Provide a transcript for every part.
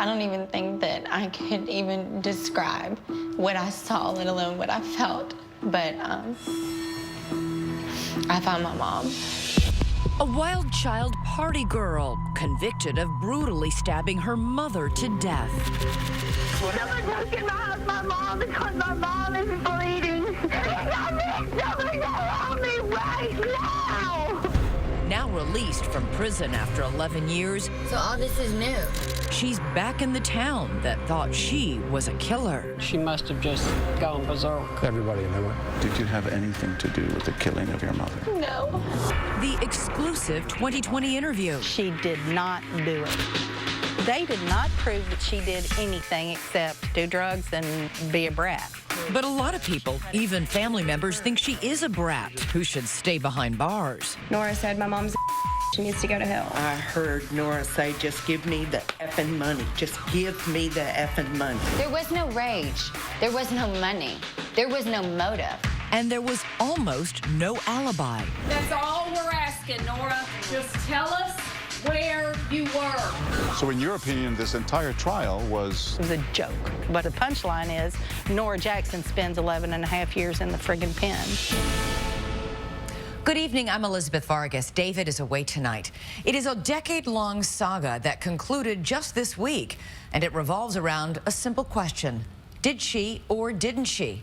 I don't even think that I could even describe what I saw, let alone what I felt. But I found my mom. A wild child party girl convicted of brutally stabbing her mother to death. Someone took in my house my mom because my mom is bleeding. Someone help me right now! Now released from prison after 11 years, So all this is new. she's back in the town that thought she was a killer. She must have just gone berserk. Everybody knew it. Did you have anything to do with the killing of your mother? No. The exclusive 2020 interview. She did not do it. They did not prove that she did anything except do drugs and be a brat. But a lot of people, even family members, think she is a brat who should stay behind bars. Noura said my mom's she needs to go to hell. I heard Noura say, just give me the effing money. Just give me the effing money. There was no rage. There was no money. There was no motive. And there was almost no alibi. That's all we're asking, Noura. Just tell us where you were. So in your opinion, this entire trial was... It was a joke. But the punchline is Noura Jackson spends 11 and a half years in the friggin' pen. Good evening, I'm Elizabeth Vargas. David is away tonight. It is a decade-long saga that concluded just this week, and it revolves around a simple question. Did she or didn't she?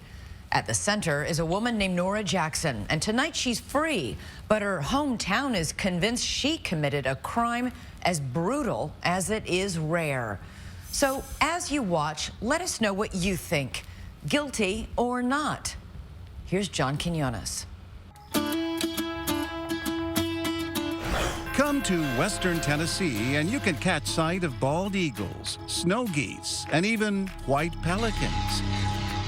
At the center is a woman named Noura Jackson, and tonight she's free, but her hometown is convinced she committed a crime as brutal as it is rare. So as you watch, let us know what you think, guilty or not. Here's John Quinones. Come to Western Tennessee and you can catch sight of bald eagles, snow geese, and even white pelicans.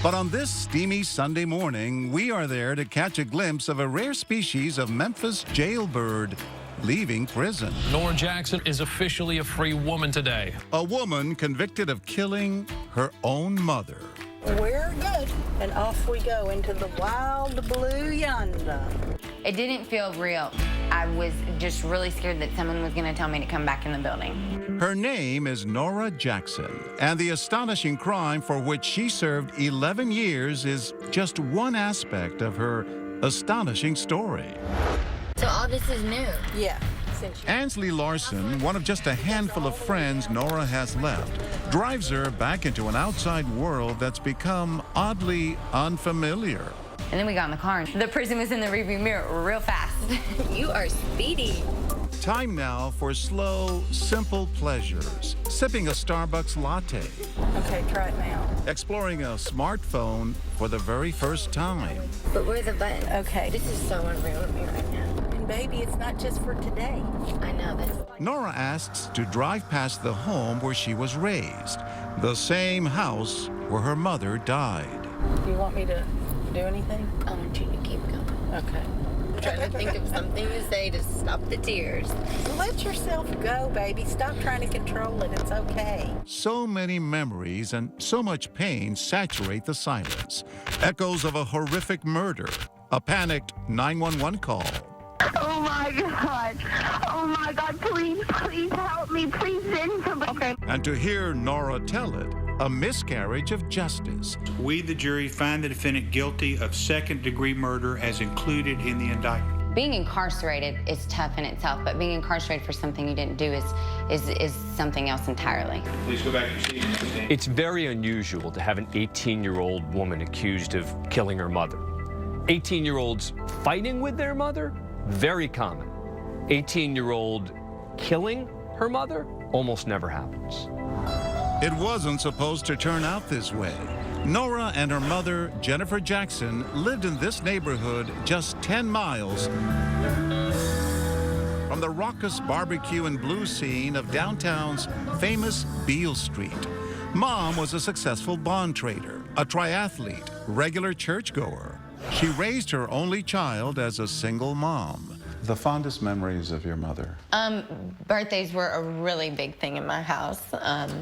But on this steamy Sunday morning, we are there to catch a glimpse of a rare species of Memphis jailbird leaving prison. Noura Jackson is officially a free woman today. A woman convicted of killing her own mother. We're good. And off we go into the wild blue yonder. It didn't feel real. I was just really scared that someone was going to tell me to come back in the building. Her name is Noura Jackson, and the astonishing crime for which she served 11 years is just one aspect of her astonishing story. So all this is new. Yeah. Ansley Larson, one of just a handful of friends Noura has left, drives her back into an outside world that's become oddly unfamiliar. And then we got in the car, and the person was in the rearview mirror real fast. You are speedy. Time now for slow, simple pleasures. Sipping a Starbucks latte. Okay, try it now. Exploring a smartphone for the very first time. But where's the button? Okay. This is so unreal to me right now. And baby, it's not just for today. I know this. Noura asks to drive past the home where she was raised, the same house where her mother died. Do you want me to do anything? I want you to keep going. Okay. I'm trying to think of something to say to stop the tears. Let yourself go, baby. Stop trying to control it. It's okay. So many memories and so much pain saturate the silence. Echoes of a horrific murder, a panicked 911 call. Oh my God. Oh my God, please, please help me. Please send somebody. Okay. And to hear Noura tell it, a miscarriage of justice. We, the jury, find the defendant guilty of second-degree murder as included in the indictment. Being incarcerated is tough in itself, but being incarcerated for something you didn't do is something else entirely. Please go back to your seat. It's very unusual to have an 18-year-old woman accused of killing her mother. 18-year-olds fighting with their mother? Very common. 18-year-old killing her mother? Almost never happens. It wasn't supposed to turn out this way. Noura and her mother, Jennifer Jackson, lived in this neighborhood just 10 miles from the raucous barbecue and blues scene of downtown's famous Beale Street. Mom was a successful bond trader, a triathlete, regular churchgoer. She raised her only child as a single mom. The fondest memories of your mother? Birthdays were a really big thing in my house.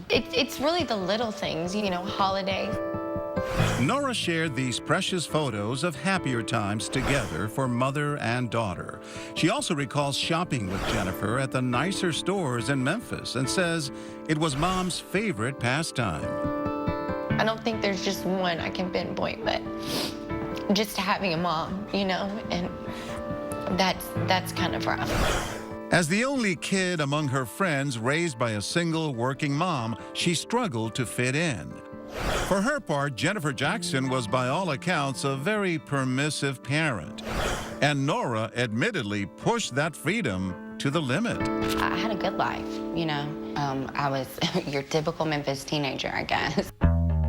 It's really the little things, you know, holidays. Noura shared these precious photos of happier times together for mother and daughter. She also recalls shopping with Jennifer at the nicer stores in Memphis and says it was Mom's favorite pastime. I don't think there's just one I can pinpoint, but just having a mom, you know, and that's kind of rough. As the only kid among her friends raised by a single working mom, she struggled to fit in. For her part, Jennifer Jackson was by all accounts a very permissive parent. And Noura admittedly pushed that freedom to the limit. I had a good life, you know. I was your typical Memphis teenager, I guess.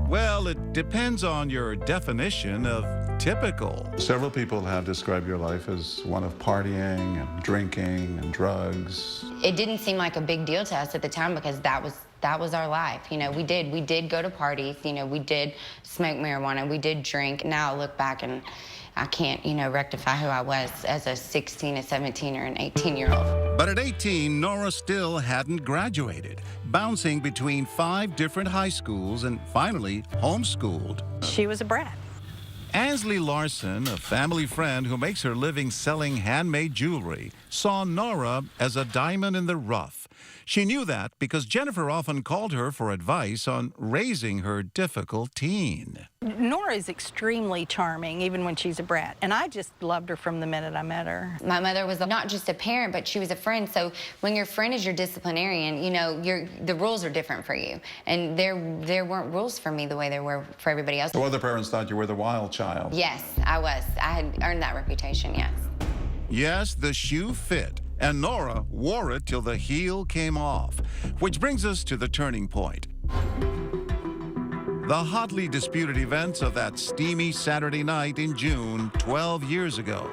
Well, it depends on your definition of typical. Several people have described your life as one of partying and drinking and drugs. It didn't seem like a big deal to us at the time because that was our life. You know, we did go to parties, you know, we did smoke marijuana, we did drink. Now I look back and I can't, you know, rectify who I was as a 16, a 17, or an 18-year-old. But at 18, Noura still hadn't graduated, bouncing between 5 different high schools and finally homeschooled. She was a brat. Ansley Larson, a family friend who makes her living selling handmade jewelry, saw Noura as a diamond in the rough. She knew that because Jennifer often called her for advice on raising her difficult teen. Noura is extremely charming, even when she's a brat, and I just loved her from the minute I met her. My mother was not just a parent, but she was a friend. So when your friend is your disciplinarian, you know, the rules are different for you. And there weren't rules for me the way there were for everybody else. So other parents thought you were the wild child. Yes, I was. I had earned that reputation, yes. Yes, the shoe fit, and Noura wore it till the heel came off. Which brings us to the turning point. The hotly disputed events of that steamy Saturday night in June 12 years ago.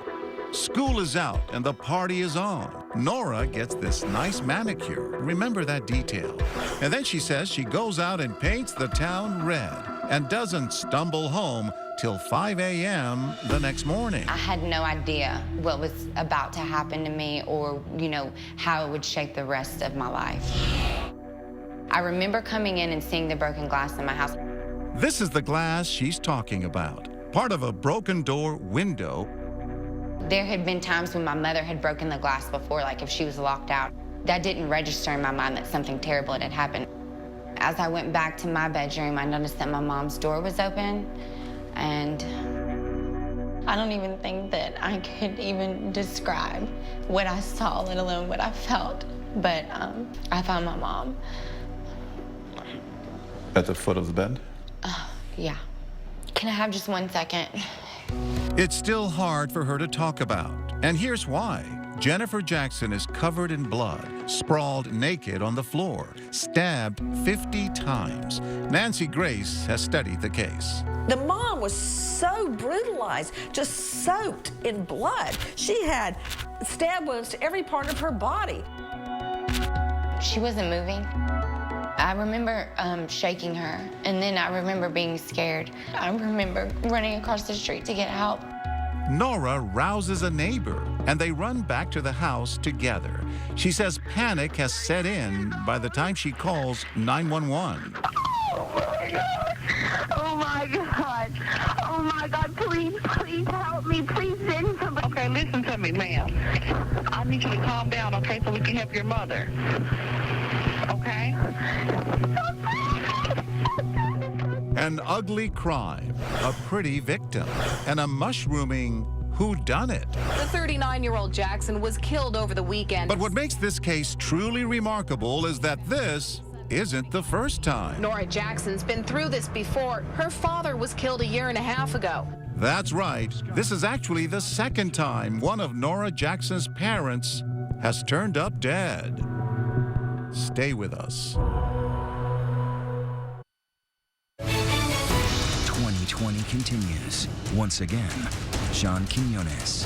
School is out and the party is on. Noura gets this nice manicure. Remember that detail. And then she says she goes out and paints the town red and doesn't stumble home till 5 a.m. the next morning. I had no idea what was about to happen to me or, you know, how it would shape the rest of my life. I remember coming in and seeing the broken glass in my house. This is the glass she's talking about, part of a broken door window. There had been times when my mother had broken the glass before, like if she was locked out. That didn't register in my mind that something terrible had happened. As I went back to my bedroom, I noticed that my mom's door was open, and I don't even think that I could even describe what I saw, let alone what I felt. But I found my mom. At the foot of the bed? Yeah. Can I have just 1 second? It's still hard for her to talk about, and here's why. Jennifer Jackson is covered in blood, sprawled naked on the floor, stabbed 50 times. Nancy Grace has studied the case. The mom was so brutalized, just soaked in blood. She had stab wounds to every part of her body. she wasn't moving. I remember shaking her, and then I remember being scared. I remember running across the street to get help. Noura rouses a neighbor, and they run back to the house together. She says panic has set in by the time she calls 911. Oh my God. Oh my God, please help me. Please send somebody. Okay, listen to me, ma'am. I need you to calm down, okay, so we can help your mother. Okay? An ugly crime, a pretty victim, and a mushrooming whodunit. The 39-year-old Jackson was killed over the weekend. But what makes this case truly remarkable is that this isn't the first time. Noura Jackson's been through this before. Her father was killed a year and a half ago. That's right. This is actually the second time one of Noura Jackson's parents has turned up dead. Stay with us. 2020 continues. Once again, Sean Quinones.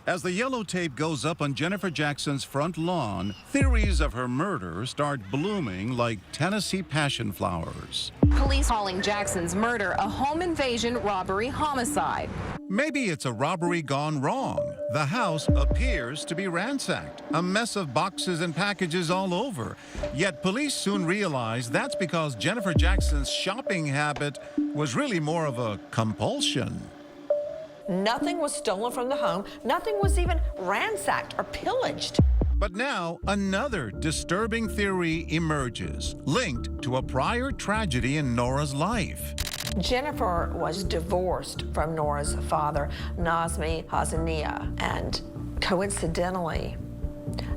As the yellow tape goes up on Jennifer Jackson's front lawn, theories of her murder start blooming like Tennessee passion flowers. Police calling Jackson's murder a home invasion, robbery, homicide. Maybe it's a robbery gone wrong. The house appears to be ransacked, a mess of boxes and packages all over. Yet police soon realized that's because Jennifer Jackson's shopping habit was really more of a compulsion. Nothing was stolen from the home. Nothing was even ransacked or pillaged. But now another disturbing theory emerges, linked to a prior tragedy in Noura's life. Jennifer was divorced from Noura's father, Nazmi Hassania, and coincidentally,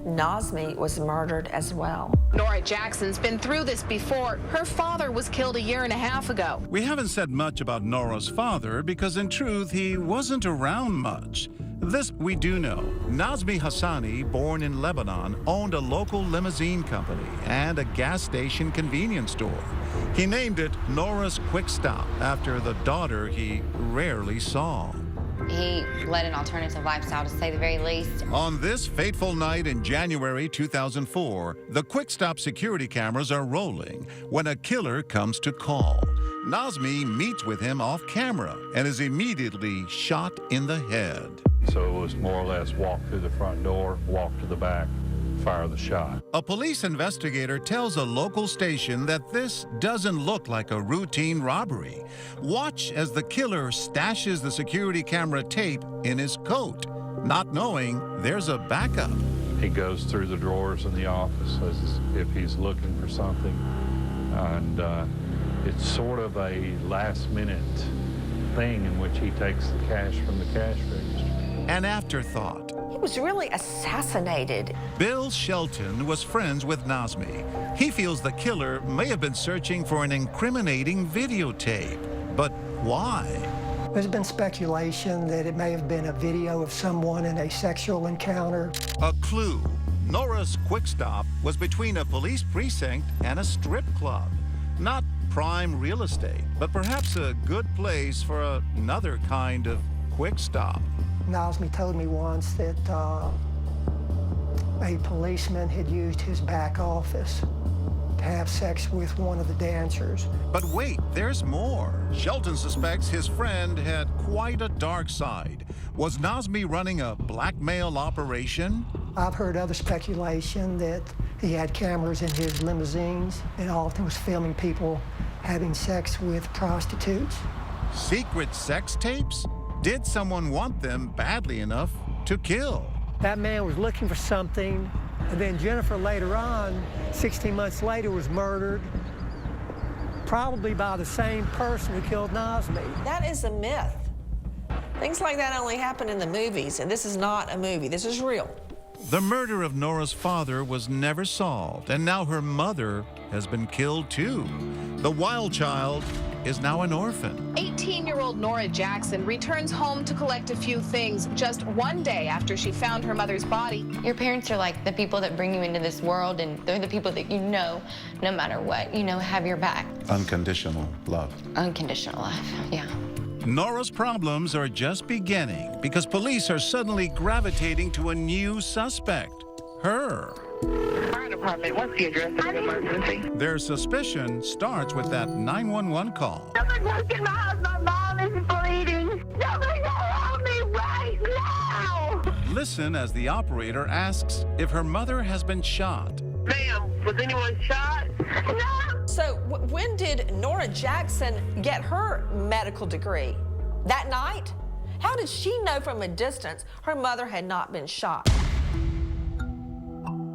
Nazmi was murdered as well. Noura Jackson's been through this before. Her father was killed a year and a half ago. We haven't said much about Noura's father because in truth he wasn't around much. This we do know. Nazmi Hassani, born in Lebanon, owned a local limousine company and a gas station convenience store. He named it Noura's Quick Stop after the daughter he rarely saw. He led an alternative lifestyle, to say the very least. On this fateful night in January 2004, the Quick Stop security cameras are rolling when a killer comes to call. Nazmi meets with him off camera and is immediately shot in the head. So it was more or less walk through the front door, walk to the back, fire the shot. A police investigator tells a local station that this doesn't look like a routine robbery. Watch as the killer stashes the security camera tape in his coat, not knowing there's a backup. He goes through the drawers in the office as if he's looking for something. And it's sort of a last-minute thing in which he takes the cash from the cash register. An afterthought. He was really assassinated. Bill Shelton was friends with Nazmi. He feels the killer may have been searching for an incriminating videotape. But why? There's been speculation that it may have been a video of someone in a sexual encounter. A clue. Noura's Quick Stop was between a police precinct and a strip club. Not prime real estate, but perhaps a good place for another kind of quick stop. Nazmi told me once that a policeman had used his back office to have sex with one of the dancers. But wait, there's more. Shelton suspects his friend had quite a dark side. Was Nazmi running a blackmail operation? I've heard other speculation that he had cameras in his limousines and often was filming people having sex with prostitutes. Secret sex tapes? Did someone want them badly enough to kill? That man was looking for something, and then Jennifer later on, 16 months later, was murdered, probably by the same person who killed Nazmi. That is a myth. Things like that only happen in the movies, and this is not a movie. This is real. The murder of Noura's father was never solved, and now her mother has been killed too. The wild child is now an orphan. 18-year-old Noura Jackson returns home to collect a few things just one day after she found her mother's body. Your parents are like the people that bring you into this world, and they're the people that you know, no matter what, have your back. Unconditional love. Unconditional love, yeah. Noura's problems are just beginning because police are suddenly gravitating to a new suspect, her. Fire department, what's the address of the emergency? Their suspicion starts with that 911 call. Someone look in my house. My mom is bleeding. Someone go help me right now. Listen as the operator asks if her mother has been shot. Ma'am, was anyone shot? No. So when did Noura Jackson get her medical degree? That night? How did she know from a distance her mother had not been shot?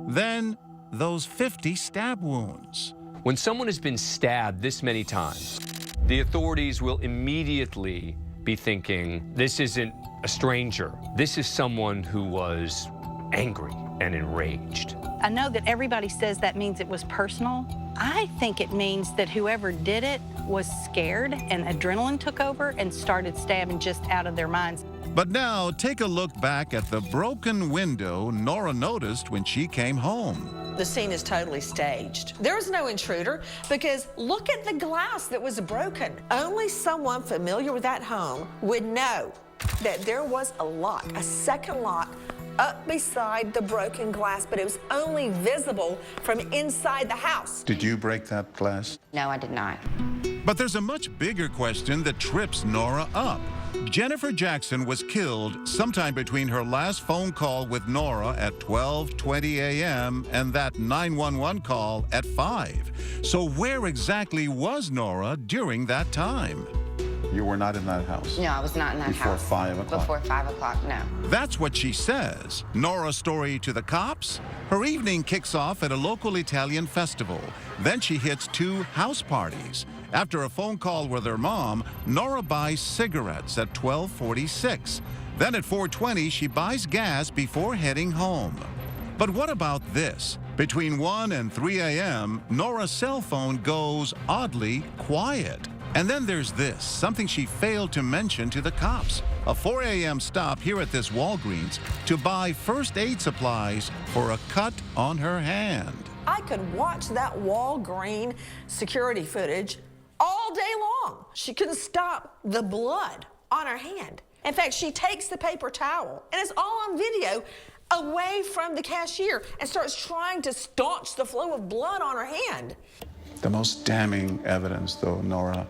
Then those 50 stab wounds. When someone has been stabbed this many times, the authorities will immediately be thinking, this isn't a stranger. This is someone who was angry and enraged. I know that everybody says that means it was personal. I think it means that whoever did it was scared and adrenaline took over and started stabbing just out of their minds. But now take a look back at the broken window Noura noticed when she came home. The scene is totally staged. There was no intruder because look at the glass that was broken. Only someone familiar with that home would know that there was a lock, a second lock, up beside the broken glass, but it was only visible from inside the house. Did you break that glass? No, I did not. But there's a much bigger question that trips Noura up. Jennifer Jackson was killed sometime between her last phone call with Noura at 12:20 a.m. and that 911 call at 5. So where exactly was Noura during that time? You were not in that house? No, I was not in that house. Before 5 o'clock? Before 5 o'clock, no. That's what she says. Nora's story to the cops? Her evening kicks off at a local Italian festival. Then she hits 2 house parties. After a phone call with her mom, Noura buys cigarettes at 12:46. Then at 4:20, she buys gas before heading home. But what about this? Between 1 and 3 a.m., Nora's cell phone goes oddly quiet. And then there's this, something she failed to mention to the cops. A 4 a.m. stop here at this Walgreens to buy first aid supplies for a cut on her hand. I could watch that Walgreens security footage all day long. She couldn't stop the blood on her hand. In fact, she takes the paper towel, and it's all on video, away from the cashier and starts trying to staunch the flow of blood on her hand. The most damning evidence, though, Noura,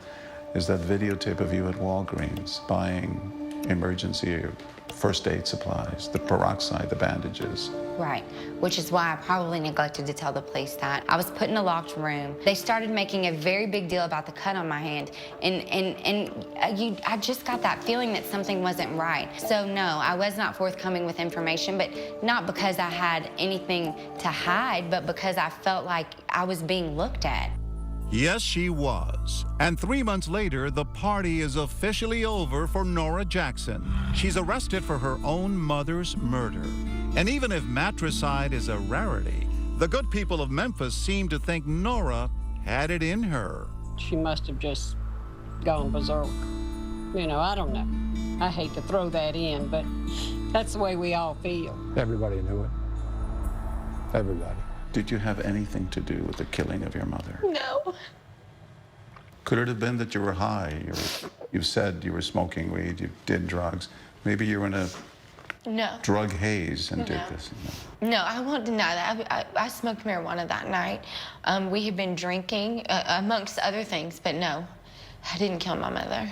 is that videotape of you at Walgreens buying emergency first aid supplies, the peroxide, the bandages. Right, which is why I probably neglected to tell the police that. I was put in a locked room. They started making a very big deal about the cut on my hand, I just got that feeling that something wasn't right. So no, I was not forthcoming with information, but not because I had anything to hide, but because I felt like I was being looked at. Yes, she was. And 3 months later, the party is officially over for Noura Jackson. She's arrested for her own mother's murder. And even if matricide is a rarity, the good people of Memphis seem to think Noura had it in her. She must have just gone berserk. You know, I don't know. I hate to throw that in, but that's the way we all feel. Everybody knew it. Everybody. Did you have anything to do with the killing of your mother? No. Could it have been that you were high? You said you were smoking weed, you did drugs. Maybe you were in a drug haze and did this. No, I won't deny that. I smoked marijuana that night. We had been drinking, amongst other things, but no, I didn't kill my mother.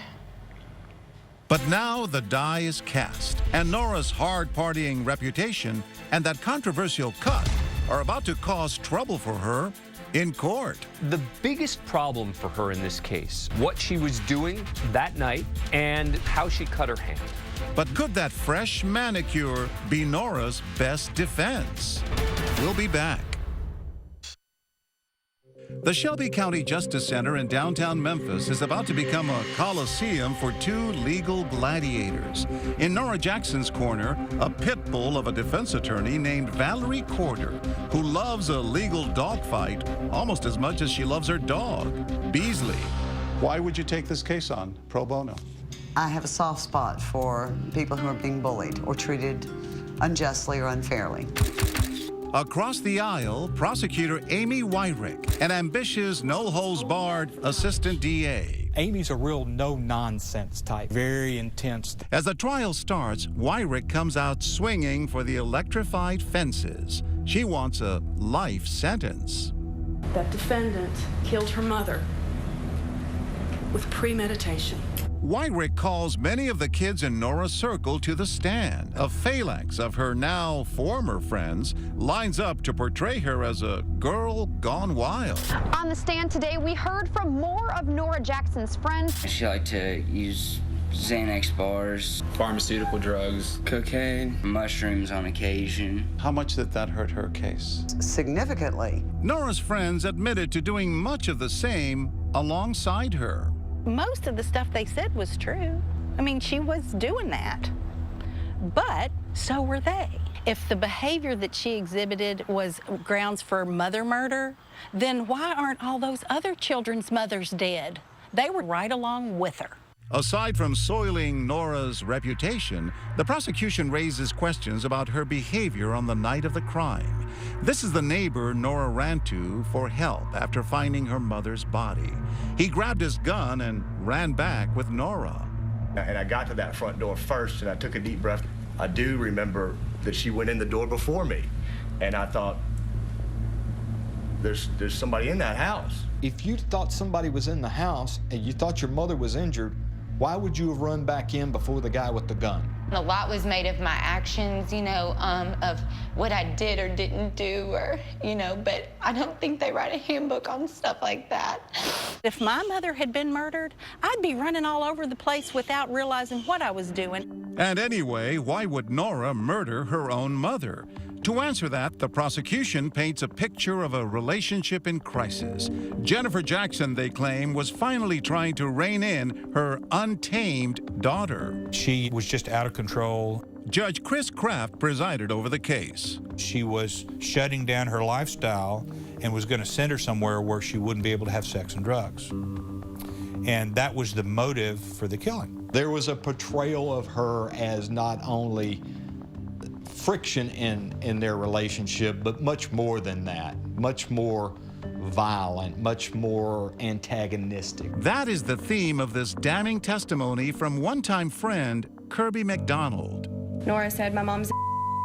But now the die is cast, and Noura's hard partying reputation and that controversial cut are about to cause trouble for her in court. The biggest problem for her in this case, what she was doing that night and how she cut her hand. But could that fresh manicure be Noura's best defense? We'll be back. The Shelby County Justice Center in downtown Memphis is about to become a coliseum for 2 legal gladiators. In Noura Jackson's corner, a pit bull of a defense attorney named Valerie Corder, who loves a legal dogfight almost as much as she loves her dog, Beasley. Why would you take this case on pro bono? I have a soft spot for people who are being bullied or treated unjustly or unfairly. Across the aisle, prosecutor Amy Wyrick, an ambitious, no-holds-barred assistant DA. Amy's a real no-nonsense type, very intense. As the trial starts, Wyrick comes out swinging for the electrified fences. She wants a life sentence. That defendant killed her mother with premeditation. Wyrick calls many of the kids in Noura's circle to the stand. A phalanx of her now former friends lines up to portray her as a girl gone wild. On the stand today, we heard from more of Noura Jackson's friends. She liked to use Xanax bars, pharmaceutical drugs, cocaine, mushrooms on occasion. How much did that hurt her case? Significantly. Noura's friends admitted to doing much of the same alongside her. Most of the stuff they said was true. I mean, she was doing that. But so were they. If the behavior that she exhibited was grounds for mother murder, then why aren't all those other children's mothers dead? They were right along with her. Aside from soiling Noura's reputation, the prosecution raises questions about her behavior on the night of the crime. This is the neighbor Noura ran to for help after finding her mother's body. He grabbed his gun and ran back with Noura. And I got to that front door first, and I took a deep breath. I do remember that she went in the door before me, and I thought, there's somebody in that house. If you thought somebody was in the house and you thought your mother was injured, Why would you have run back in before the guy with the gun? A lot was made of my actions, you know, of what I did or didn't do, or, you know, but I don't think they write a handbook on stuff like that. If my mother had been murdered, I'd be running all over the place without realizing what I was doing. And anyway, why would Noura murder her own mother? To answer that, the prosecution paints a picture of a relationship in crisis. Jennifer Jackson, they claim, was finally trying to rein in her untamed daughter. She was just out of control. Judge Chris Kraft presided over the case. She was shutting down her lifestyle and was going to send her somewhere where she wouldn't be able to have sex and drugs. And that was the motive for the killing. There was a portrayal of her as not only friction in their relationship, but much more than that, much more violent, much more antagonistic. That is the theme of this damning testimony from one-time friend Kirby McDonald. Noura said, my mom's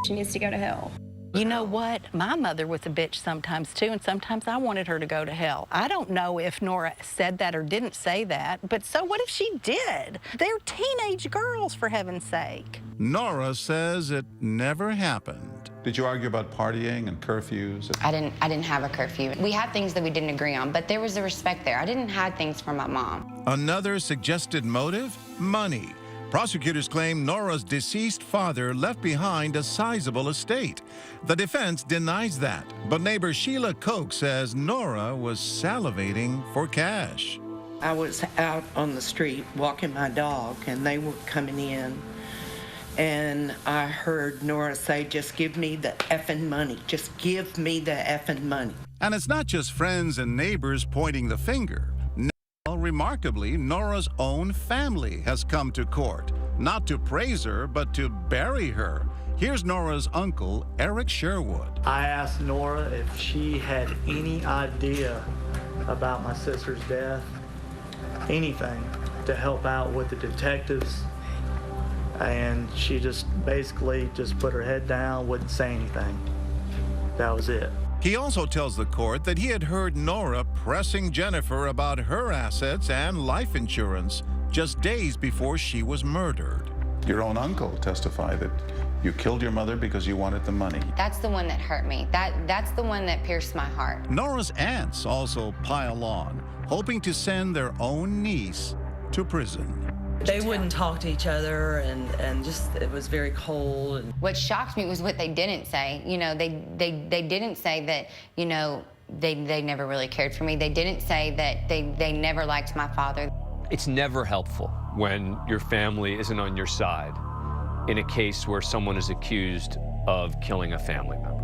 she needs to go to hell. You know what? My mother was a bitch sometimes too, and sometimes I wanted her to go to hell. I don't know if Noura said that or didn't say that, but so what if she did? They're teenage girls, for heaven's sake. Noura says it never happened. Did you argue about partying and curfews? I didn't have a curfew. We had things that we didn't agree on, but there was a respect there. I didn't hide things from my mom. Another suggested motive? Money. Prosecutors claim Noura's deceased father left behind a sizable estate. The defense denies that, but neighbor Sheila Koch says Noura was salivating for cash. I was out on the street walking my dog, and they were coming in, and I heard Noura say, just give me the effing money. Just give me the effing money. And it's not just friends and neighbors pointing the finger. Remarkably, Noura's own family has come to court, not to praise her, but to bury her. Here's Noura's uncle, Eric Sherwood. I asked Noura if she had any idea about my sister's death, anything, to help out with the detectives, and she just basically just put her head down, wouldn't say anything. That was it. He also tells the court that he had heard Noura pressing Jennifer about her assets and life insurance just days before she was murdered. Your own uncle testified that you killed your mother because you wanted the money. That's the one that hurt me. That's the one that pierced my heart. Noura's aunts also pile on, hoping to send their own niece to prison. They wouldn't talk to each other, and just, it was very cold. What shocked me was what they didn't say. You know, they didn't say that, you know, they never really cared for me. They didn't say that they never liked my father. It's never helpful when your family isn't on your side in a case where someone is accused of killing a family member.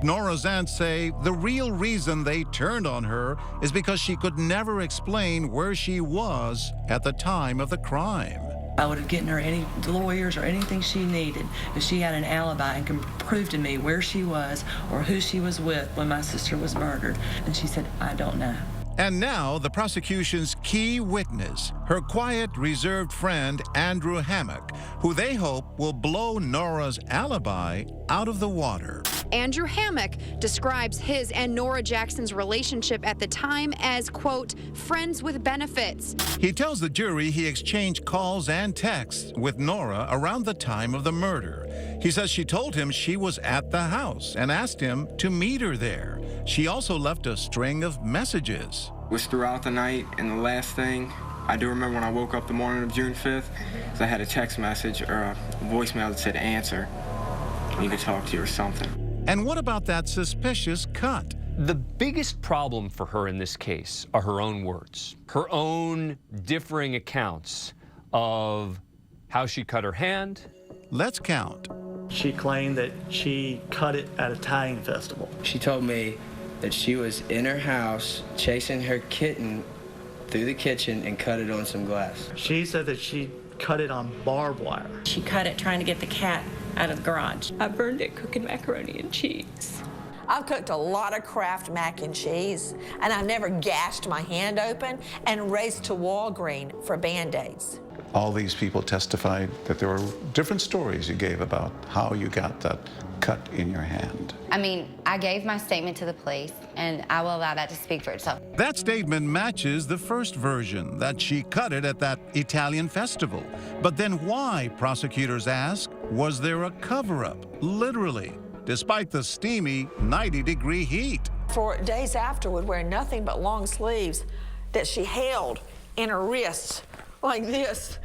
Noura's aunts say the real reason they turned on her is because she could never explain where she was at the time of the crime. I would have given her any lawyers or anything she needed if she had an alibi and could prove to me where she was or who she was with when my sister was murdered. And she said, I don't know. And now the prosecution's key witness, her quiet, reserved friend, Andrew Hammock, who they hope will blow Noura's alibi out of the water. Andrew Hammock describes his and Noura Jackson's relationship at the time as, quote, friends with benefits. He tells the jury he exchanged calls and texts with Noura around the time of the murder. He says she told him she was at the house and asked him to meet her there. She also left a string of messages. It was throughout the night, and the last thing I do remember when I woke up the morning of June 5th is I had a text message or a voicemail that said answer. You could talk to you or something. And what about that suspicious cut? The biggest problem for her in this case are her own words, her own differing accounts of how she cut her hand. Let's count. She claimed that she cut it at a tying festival. She told me that she was in her house chasing her kitten through the kitchen and cut it on some glass. She said that she cut it on barbed wire. She cut it trying to get the cat out of the garage. I burned it cooking macaroni and cheese. I've cooked a lot of Kraft mac and cheese, and I've never gashed my hand open and raced to Walgreens for Band-Aids. All these people testified that there were different stories you gave about how you got that cut in your hand. I mean, I gave my statement to the police, and I will allow that to speak for itself. That statement matches the first version, that she cut it at that Italian festival. But then why, prosecutors ask, was there a cover-up, literally, despite the steamy 90-degree heat? For days afterward, wearing nothing but long sleeves that she held in her wrists like this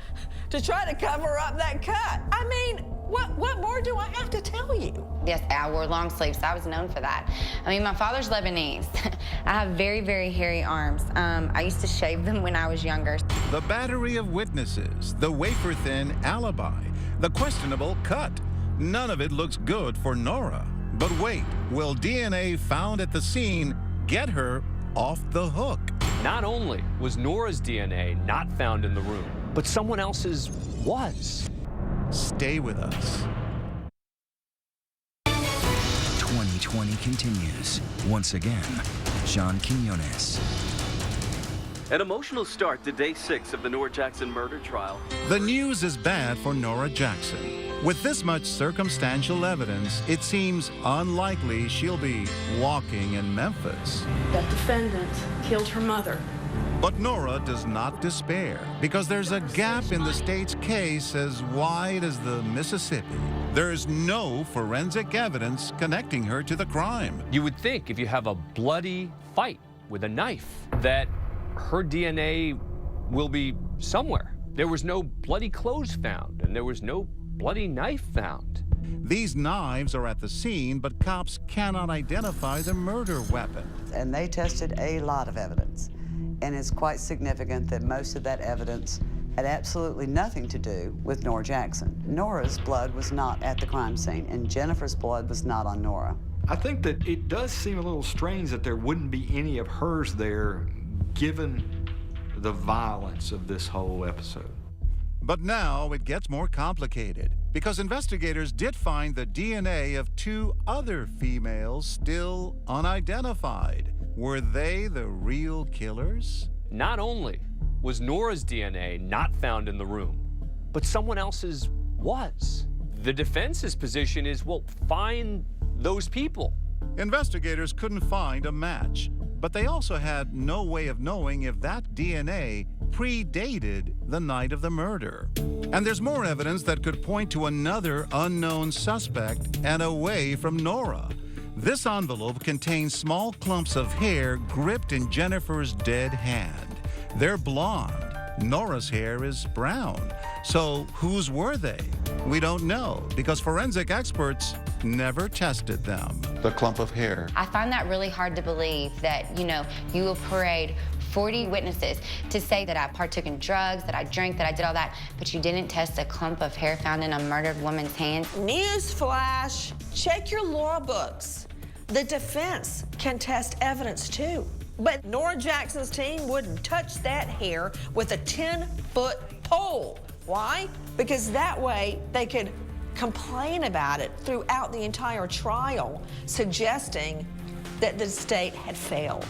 to try to cover up that cut. I mean, what more do I have to tell you? Yes, I wore long sleeves. I was known for that. I mean, my father's Lebanese. I have very, very hairy arms. I used to shave them when I was younger. The battery of witnesses, the wafer-thin alibi, the questionable cut. None of it looks good for Noura. But wait, will DNA found at the scene get her off the hook? Not only was Noura's DNA not found in the room, but someone else's was. Stay with us. 2020 continues. Once again, Sean Quinones. An emotional start to day 6 of the Noura Jackson murder trial. The news is bad for Noura Jackson. With this much circumstantial evidence, it seems unlikely she'll be walking in Memphis. That defendant killed her mother. But Noura does not despair, because there's a gap in the state's case as wide as the Mississippi. There's no forensic evidence connecting her to the crime. You would think if you have a bloody fight with a knife that her DNA will be somewhere. There was no bloody clothes found, and there was no bloody knife found. These knives are at the scene, but cops cannot identify the murder weapon. And they tested a lot of evidence. And it's quite significant that most of that evidence had absolutely nothing to do with Noura Jackson. Noura's blood was not at the crime scene, and Jennifer's blood was not on Noura. I think that it does seem a little strange that there wouldn't be any of hers there, given the violence of this whole episode. But now it gets more complicated, because investigators did find the DNA of 2 other females still unidentified. Were they the real killers? Not only was Noura's DNA not found in the room, but someone else's was. The defense's position is, well, find those people. Investigators couldn't find a match, but they also had no way of knowing if that DNA predated the night of the murder. And there's more evidence that could point to another unknown suspect and away from Noura. This envelope contains small clumps of hair gripped in Jennifer's dead hand. They're blonde. Noura's hair is brown. So whose were they? We don't know, because forensic experts never tested them. The clump of hair. I find that really hard to believe that, you know, you will parade 40 witnesses to say that I partook in drugs, that I drank, that I did all that, but you didn't test a clump of hair found in a murdered woman's hand. Newsflash, check your law books. The defense can test evidence too. But Noura Jackson's team wouldn't touch that hair with a 10-foot pole. Why? Because that way they could complain about it throughout the entire trial, suggesting that the state had failed.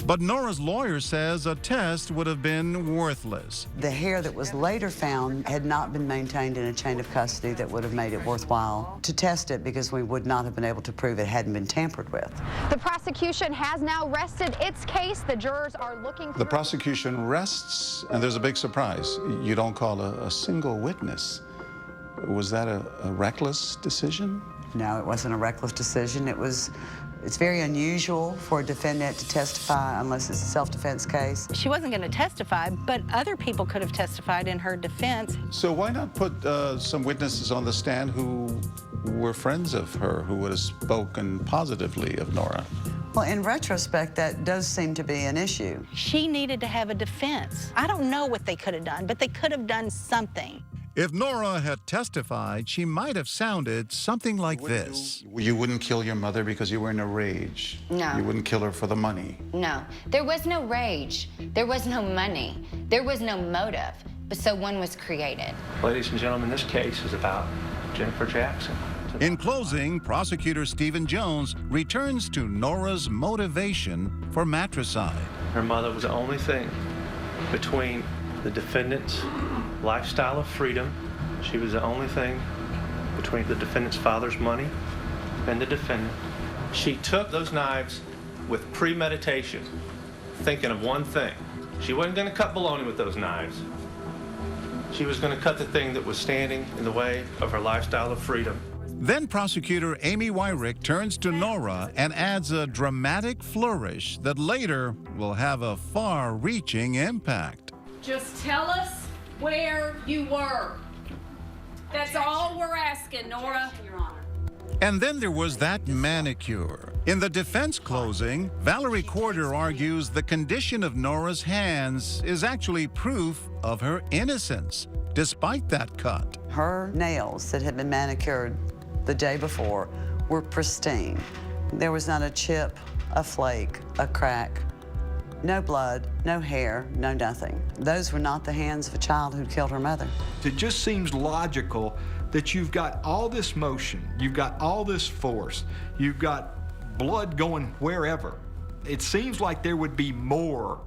But Noura's lawyer says a test would have been worthless. The hair that was later found had not been maintained in a chain of custody that would have made it worthwhile to test it, because we would not have been able to prove it hadn't been tampered with. The prosecution has now rested its case. The jurors are looking The prosecution rests, and there's a big surprise. You don't call a single witness. Was that a reckless decision? No, it wasn't a reckless decision. It's very unusual for a defendant to testify unless it's a self-defense case. She wasn't going to testify, but other people could have testified in her defense. So why not put some witnesses on the stand who were friends of her, who would have spoken positively of Noura? Well, in retrospect, that does seem to be an issue. She needed to have a defense. I don't know what they could have done, but they could have done something. If Noura had testified, she might have sounded something like this. You wouldn't kill your mother because you were in a rage. No. You wouldn't kill her for the money. No, there was no rage. There was no money. There was no motive. But so one was created. Ladies and gentlemen, this case is about Jennifer Jackson. In closing, prosecutor Stephen Jones returns to Noura's motivation for matricide. Her mother was the only thing between the defendant's lifestyle of freedom. She was the only thing between the defendant's father's money and the defendant. She took those knives with premeditation, thinking of one thing. She wasn't going to cut bologna with those knives. She was going to cut the thing that was standing in the way of her lifestyle of freedom. Then prosecutor Amy Wyrick turns to Noura and adds a dramatic flourish that later will have a far-reaching impact. Just tell us where you were. That's all we're asking, Noura. And then there was that manicure. In the defense closing, Valerie Corder argues the condition of Noura's hands is actually proof of her innocence, despite that cut. Her nails that had been manicured the day before were pristine. There was not a chip, a flake, a crack, no blood, no hair, no nothing. Those were not the hands of a child who'd killed her mother. It just seems logical that you've got all this motion, you've got all this force, you've got blood going wherever. It seems like there would be more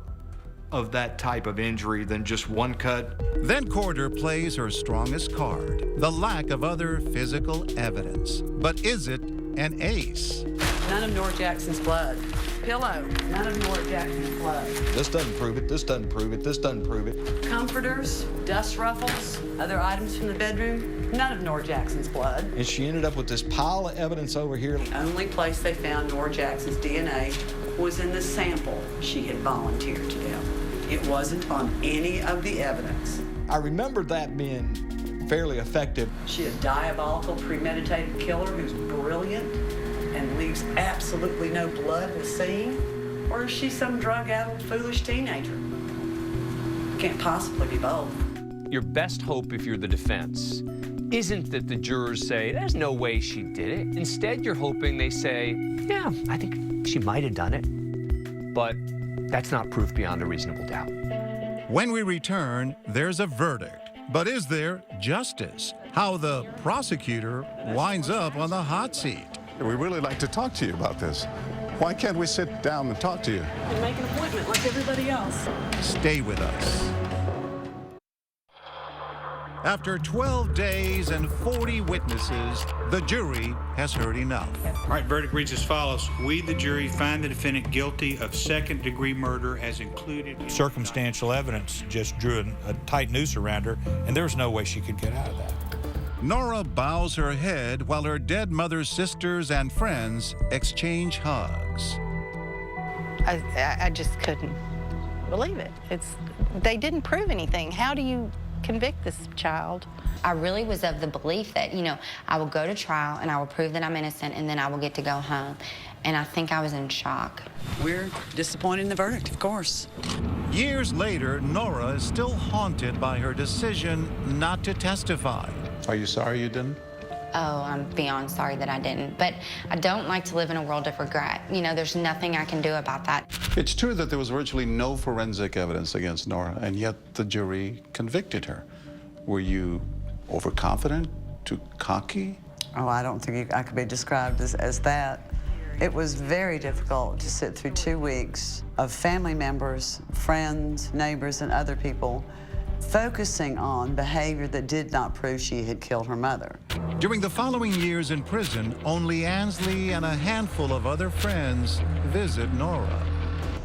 of that type of injury than just one cut. Then Corder plays her strongest card, the lack of other physical evidence. But is it an ace? None of Noura Jackson's blood. Pillow, none of Noura Jackson's blood. This doesn't prove it, this doesn't prove it, this doesn't prove it. Comforters, dust ruffles, other items from the bedroom, none of Noura Jackson's blood. And she ended up with this pile of evidence over here. The only place they found Noura Jackson's DNA was in the sample she had volunteered to them. It wasn't on any of the evidence. I remember that being fairly effective. She a diabolical, premeditated killer who's brilliant and leaves absolutely no blood at the scene? Or is she some drug-addled, foolish teenager? Can't possibly be both. Your best hope if you're the defense isn't that the jurors say, there's no way she did it. Instead, you're hoping they say, yeah, I think she might have done it. But that's not proof beyond a reasonable doubt. When we return, there's a verdict. But is there justice? How the prosecutor winds up on the hot seat. We'd really like to talk to you about this. Why can't we sit down and talk to you? And make an appointment like everybody else. Stay with us. After 12 days and 40 witnesses, the jury has heard enough. All right, verdict reads as follows. We, the jury, find the defendant guilty of second-degree murder as included. Circumstantial evidence just drew a tight noose around her, and there was no way she could get out of that. Noura bows her head while her dead mother's sisters and friends exchange hugs. I just couldn't believe it. They didn't prove anything. How do you convict this child? I really was of the belief that, I will go to trial and I will prove that I'm innocent and then I will get to go home. And I think I was in shock. We're disappointed in the verdict, of course. Years later, Noura is still haunted by her decision not to testify. Are you sorry you didn't? Oh, I'm beyond sorry that I didn't. But I don't like to live in a world of regret. There's nothing I can do about that. It's true that there was virtually no forensic evidence against Noura, and yet the jury convicted her. Were you overconfident, too cocky? Oh, I don't think I could be described as that. It was very difficult to sit through 2 weeks of family members, friends, neighbors, and other people focusing on behavior that did not prove she had killed her mother. During the following years in prison, only Ansley and a handful of other friends visit Noura.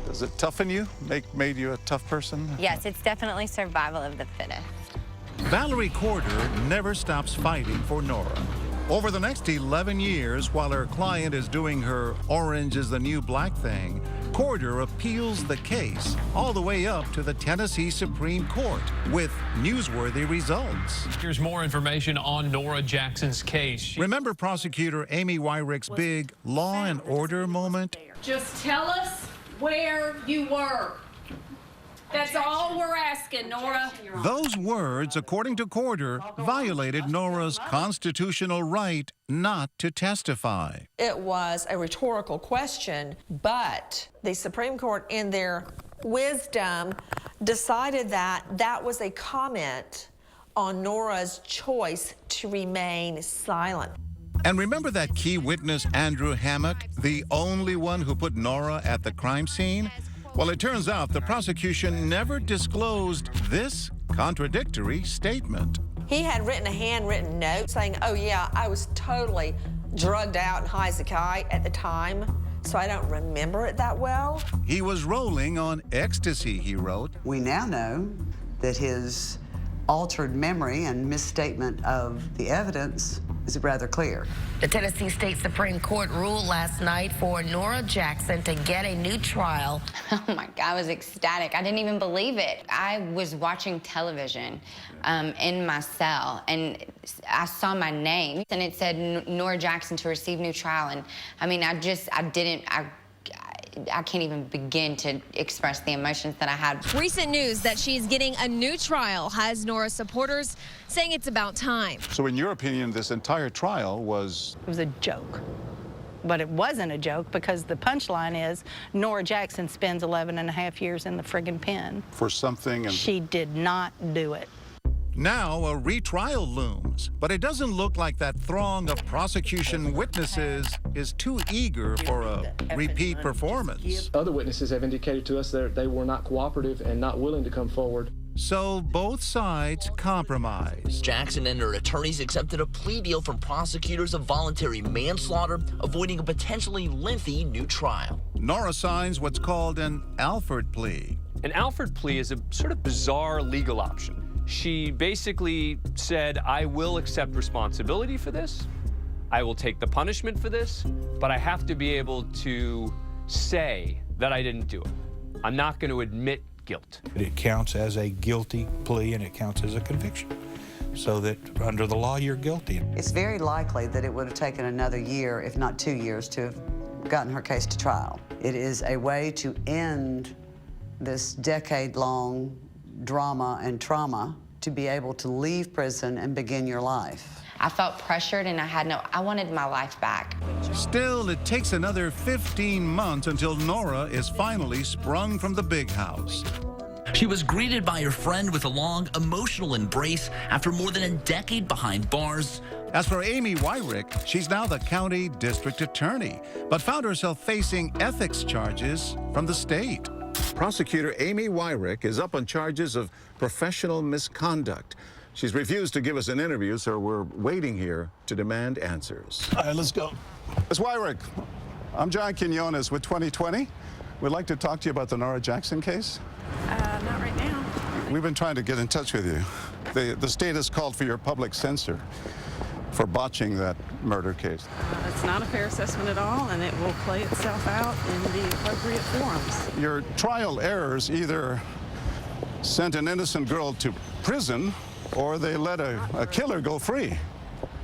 Does it toughen you? Made you a tough person? Yes, it's definitely survival of the fittest. Valerie Corder never stops fighting for Noura. Over the next 11 years, while her client is doing her orange is the new black thing, Corder appeals the case all the way up to the Tennessee Supreme Court with newsworthy results. Here's more information on Noura Jackson's case. Remember prosecutor Amy Wyrick's big law and order moment? Just tell us where you were. That's all we're asking, Noura. Those words, according to Corder, violated Noura's constitutional right not to testify. It was a rhetorical question, but the Supreme Court, in their wisdom, decided that that was a comment on Noura's choice to remain silent. And remember that key witness, Andrew Hammock, the only one who put Noura at the crime scene? Well, it turns out the prosecution never disclosed this contradictory statement. He had written a handwritten note saying, oh yeah, I was totally drugged out and high as a kite at the time, so I don't remember it that well. He was rolling on ecstasy, he wrote. We now know that his altered memory and misstatement of the evidence is rather clear. The Tennessee State Supreme Court ruled last night for Noura Jackson to get a new trial. Oh my God, I was ecstatic. I didn't even believe it. I was watching television in my cell, and I saw my name, and it said Noura Jackson to receive new trial. And I mean, I can't even begin to express the emotions that I had. Recent news that she's getting a new trial has Noura supporters saying it's about time. So in your opinion, this entire trial was... It was a joke. But it wasn't a joke because the punchline is Noura Jackson spends 11 and a half years in the friggin' pen. For something... And she did not do it. Now a retrial looms, but it doesn't look like that throng of prosecution witnesses is too eager for a repeat performance. Other witnesses have indicated to us that they were not cooperative and not willing to come forward. So both sides compromised. Jackson and her attorneys accepted a plea deal from prosecutors of voluntary manslaughter, avoiding a potentially lengthy new trial. Noura signs what's called an Alford plea. An Alford plea is a sort of bizarre legal option. She basically said, I will accept responsibility for this. I will take the punishment for this, but I have to be able to say that I didn't do it. I'm not going to admit guilt. It counts as a guilty plea and it counts as a conviction. So that under the law, you're guilty. It's very likely that it would have taken another year, if not 2 years, to have gotten her case to trial. It is a way to end this decade-long drama and trauma to be able to leave prison and begin your life. I felt pressured and I wanted my life back. Still, it takes another 15 months until Noura is finally sprung from the big house. She was greeted by her friend with a long, emotional embrace after more than a decade behind bars. As for Amy Wyrick, she's now the county district attorney, but found herself facing ethics charges from the state. Prosecutor Amy Wyrick is up on charges of professional misconduct. She's refused to give us an interview, so we're waiting here to demand answers. All right, let's go. Ms. Wyrick, I'm John Quinones with 2020. We'd like to talk to you about the Noura Jackson case. Not right now. We've been trying to get in touch with you. The state has called for your public censure for botching that murder case. It's not a fair assessment at all, and it will play itself out in the appropriate forums. Your trial errors either sent an innocent girl to prison or they let a killer go free.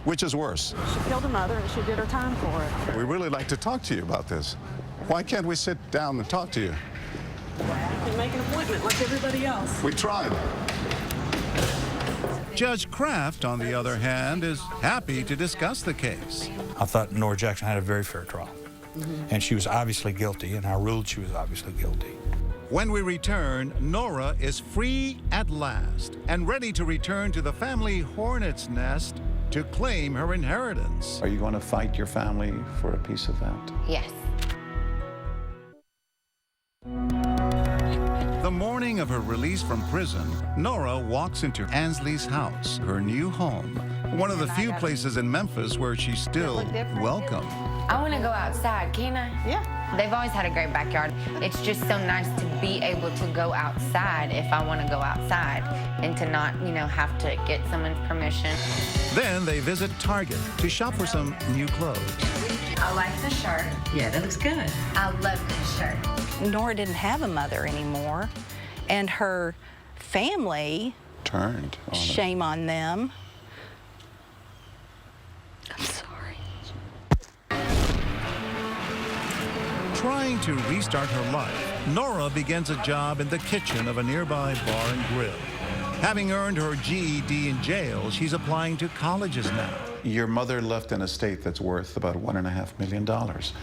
Which is worse? She killed her mother, and she did her time for it. We'd really like to talk to you about this. Why can't we sit down and talk to you? You can make an appointment like everybody else. We tried. Judge Kraft, on the other hand, is happy to discuss the case. I thought Noura Jackson had a very fair trial. And she was obviously guilty, and I ruled she was obviously guilty. When we return, Noura is free at last and ready to return to the family hornet's nest to claim her inheritance. Are you going to fight your family for a piece of that? Yes. The morning of her release from prison, Noura walks into Ansley's house, her new home, one of the few places in Memphis where she's still welcome. I want to go outside, can I? Yeah. They've always had a great backyard. It's just so nice to be able to go outside if I want to go outside and to not, have to get someone's permission. Then they visit Target to shop for some new clothes. I like the shirt. Yeah, that looks good. I love this shirt. Noura didn't have a mother anymore, and her family turned on her. Shame on them. I'm sorry. Trying to restart her life, Noura begins a job in the kitchen of a nearby bar and grill. Having earned her GED in jail, she's applying to colleges now. Your mother left an estate that's worth about $1.5 million.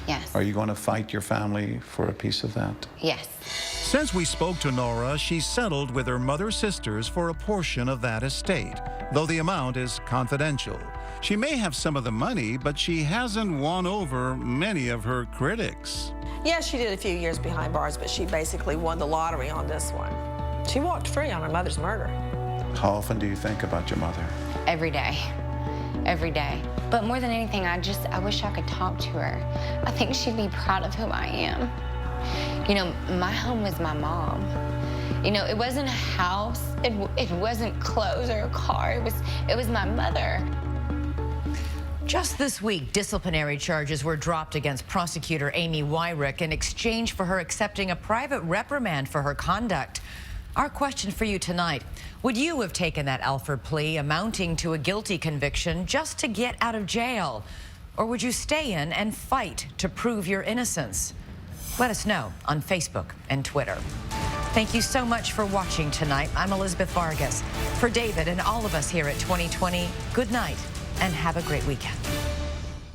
Yes. Are you going to fight your family for a piece of that? Yes. Since we spoke to Noura, she's settled with her mother's sisters for a portion of that estate, though the amount is confidential. She may have some of the money, but she hasn't won over many of her critics. Yeah, she did a few years behind bars, but she basically won the lottery on this one. She walked free on her mother's murder. How often do you think about your mother? Every day. Every day. But more than anything, I wish I could talk to her. I think she'd be proud of who I am. You know, my home was my mom. You know, it wasn't a house, it wasn't clothes or a car, it was my mother. Just this week, disciplinary charges were dropped against prosecutor Amy Wyrick in exchange for her accepting a private reprimand for her conduct. Our question for you tonight, would you have taken that Alford plea amounting to a guilty conviction just to get out of jail? Or would you stay in and fight to prove your innocence? Let us know on Facebook and Twitter. Thank you so much for watching tonight. I'm Elizabeth Vargas. For David and all of us here at 2020, good night and have a great weekend.